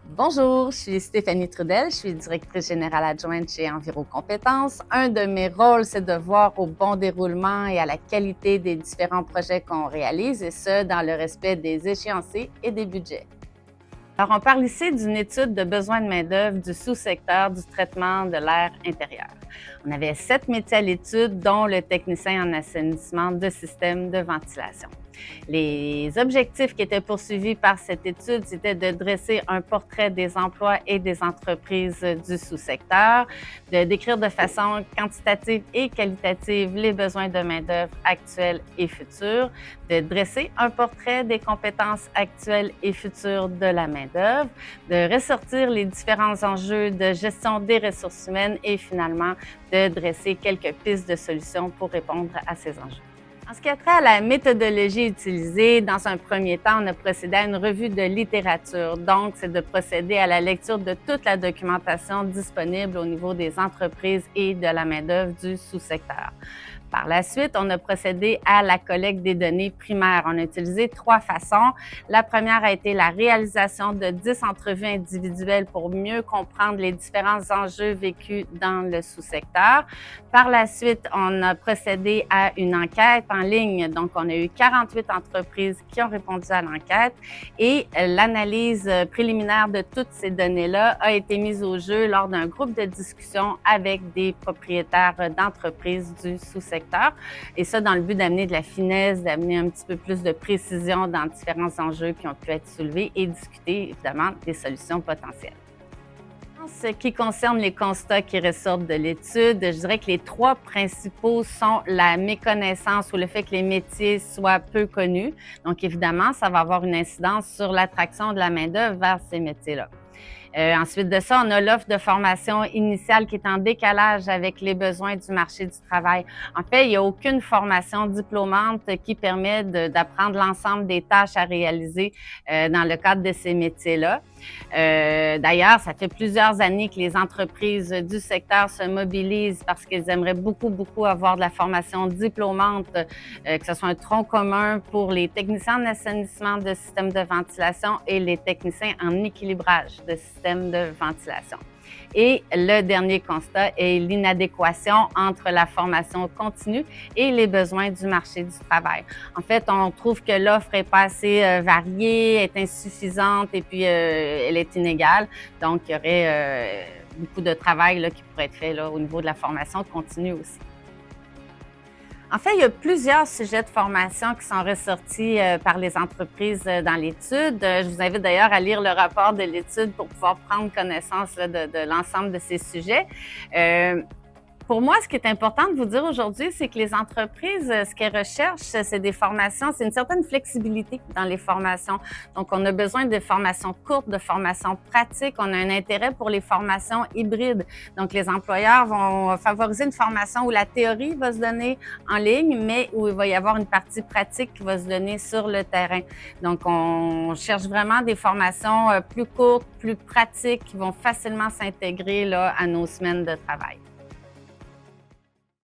Bonjour, je suis Stéphanie Trudel, je suis directrice générale adjointe chez Enviro Compétences. Un de mes rôles, c'est de voir au bon déroulement et à la qualité des différents projets qu'on réalise, et ce, dans le respect des échéanciers et des budgets. Alors, on parle ici d'une étude de besoins de main-d'œuvre du sous-secteur du traitement de l'air intérieur. On avait 7 métiers à l'étude, dont le technicien en assainissement de systèmes de ventilation. Les objectifs qui étaient poursuivis par cette étude, c'était de dresser un portrait des emplois et des entreprises du sous-secteur, de décrire de façon quantitative et qualitative les besoins de main-d'œuvre actuels et futurs, de dresser un portrait des compétences actuelles et futures de la main-d'œuvre, de ressortir les différents enjeux de gestion des ressources humaines et finalement de dresser quelques pistes de solutions pour répondre à ces enjeux. En ce qui a trait à la méthodologie utilisée, dans un premier temps, on a procédé à une revue de littérature. Donc, c'est de procéder à la lecture de toute la documentation disponible au niveau des entreprises et de la main-d'œuvre du sous-secteur. Par la suite, on a procédé à la collecte des données primaires. On a utilisé 3 façons. La première a été la réalisation de 10 entrevues individuelles pour mieux comprendre les différents enjeux vécus dans le sous-secteur. Par la suite, on a procédé à une enquête en ligne. Donc, on a eu 48 entreprises qui ont répondu à l'enquête et l'analyse préliminaire de toutes ces données-là a été mise au jeu lors d'un groupe de discussion avec des propriétaires d'entreprises du sous-secteur. Et ça, dans le but d'amener de la finesse, d'amener un petit peu plus de précision dans différents enjeux qui ont pu être soulevés et discuter, évidemment, des solutions potentielles. En ce qui concerne les constats qui ressortent de l'étude, je dirais que les 3 principaux sont la méconnaissance ou le fait que les métiers soient peu connus. Donc, évidemment, ça va avoir une incidence sur l'attraction de la main-d'œuvre vers ces métiers-là. Ensuite de ça, on a l'offre de formation initiale qui est en décalage avec les besoins du marché du travail. En fait, il n'y a aucune formation diplômante qui permet d'apprendre l'ensemble des tâches à réaliser dans le cadre de ces métiers-là. D'ailleurs, ça fait plusieurs années que les entreprises du secteur se mobilisent parce qu'elles aimeraient beaucoup avoir de la formation diplômante, que ce soit un tronc commun pour les techniciens en assainissement de systèmes de ventilation et les techniciens en équilibrage de systèmes de ventilation. Et le dernier constat est l'inadéquation entre la formation continue et les besoins du marché du travail. En fait, on trouve que l'offre n'est pas assez variée, est insuffisante et puis elle est inégale. Donc, il y aurait beaucoup de travail là, qui pourrait être fait là, au niveau de la formation continue aussi. En fait, il y a plusieurs sujets de formation qui sont ressortis par les entreprises dans l'étude. Je vous invite d'ailleurs à lire le rapport de l'étude pour pouvoir prendre connaissance là, de l'ensemble de ces sujets. Pour moi, ce qui est important de vous dire aujourd'hui, c'est que les entreprises, ce qu'elles recherchent, c'est des formations, c'est une certaine flexibilité dans les formations. Donc, on a besoin de formations courtes, de formations pratiques. On a un intérêt pour les formations hybrides. Donc, les employeurs vont favoriser une formation où la théorie va se donner en ligne, mais où il va y avoir une partie pratique qui va se donner sur le terrain. Donc, on cherche vraiment des formations plus courtes, plus pratiques, qui vont facilement s'intégrer là, à nos semaines de travail.